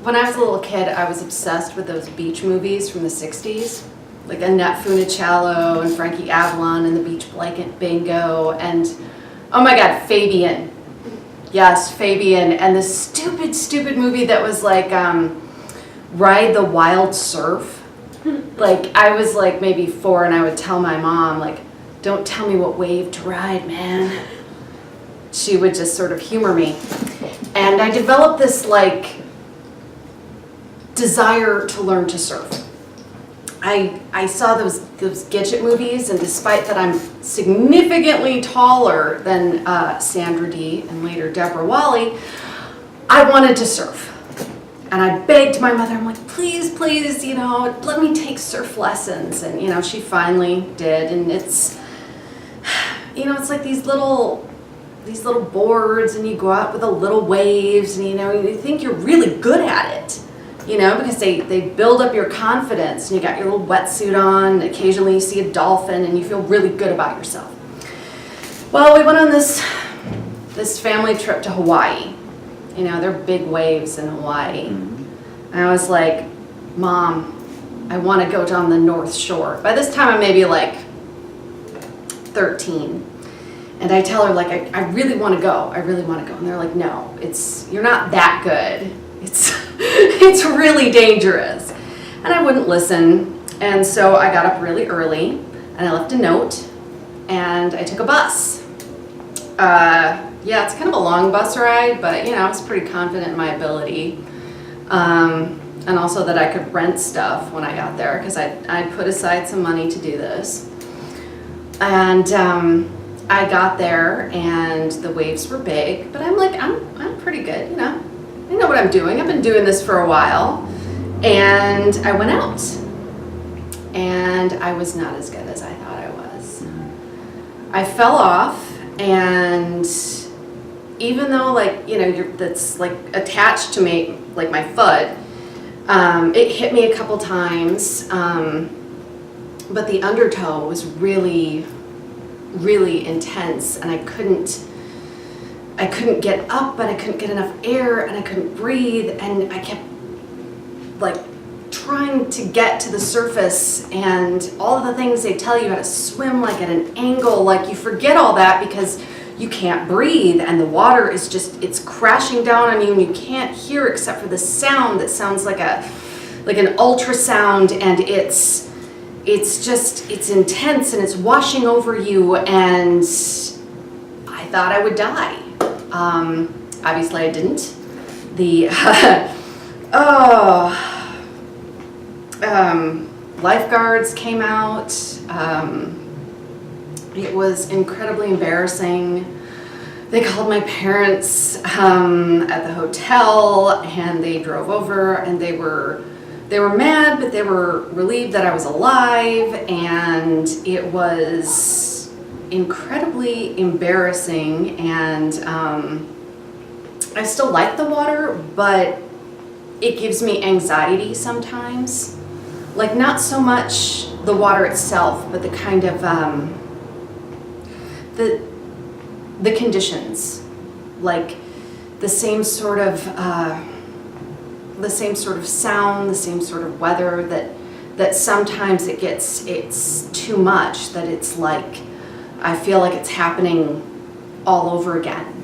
When I was a little kid, I was obsessed with those beach movies from the 60s. Like Annette Funicello and Frankie Avalon and the Beach Blanket Bingo and, oh my God, Fabian. Yes, Fabian. And the stupid movie that was like Ride the Wild Surf. Like, I was like maybe 4 and I would tell my mom, like, don't tell me what wave to ride, man. She would just sort of humor me. And I developed this like desire to learn to surf. I saw those Gidget movies, and despite that I'm significantly taller than Sandra Dee and later Deborah Wally, I wanted to surf. And I begged my mother, I'm like, please, you know, let me take surf lessons. And, you know, she finally did. And it's, you know, it's like these little boards, and you go out with the little waves, and, you know, you think you're really good at it. You know, because they build up your confidence, and you got your little wetsuit on, and occasionally you see a dolphin and you feel really good about yourself. Well, we went on this family trip to Hawaii. You know, there are big waves in Hawaii. And I was like, Mom, I want to go down the North Shore. By this time I'm maybe like 13. And I tell her, like, I really want to go. I really want to go. And they're like, no, you're not that good. It's really dangerous. And I wouldn't listen. And so I got up really early and I left a note and I took a bus. Yeah, it's kind of a long bus ride, but, you know, I was pretty confident in my ability. And also that I could rent stuff when I got there, because I put aside some money to do this. And I got there and the waves were big, but I'm like, I'm pretty good, you know. I know what I'm doing. I've been doing this for a while. And I went out. And I was not as good as I thought I was. I fell off, and even though, like, you know, that's like attached to me, like my foot, it hit me a couple times. But the undertow was really, really intense, and I couldn't get up, and I couldn't get enough air, and I couldn't breathe, and I kept like trying to get to the surface, and all of the things they tell you how to swim like at an angle, like you forget all that because you can't breathe, and the water is just, it's crashing down on you, and you can't hear except for the sound that sounds like an ultrasound, and it's intense, and it's washing over you, and I thought I would die. Obviously I didn't. The lifeguards came out. It was incredibly embarrassing. They called my parents at the hotel, and they drove over, and they were mad, but they were relieved that I was alive, and it was incredibly embarrassing. And I still like the water, but it gives me anxiety sometimes. Like, not so much the water itself, but the kind of the conditions, like the same sort of sound, the same sort of weather, that sometimes it's too much, that it's like I feel like it's happening all over again.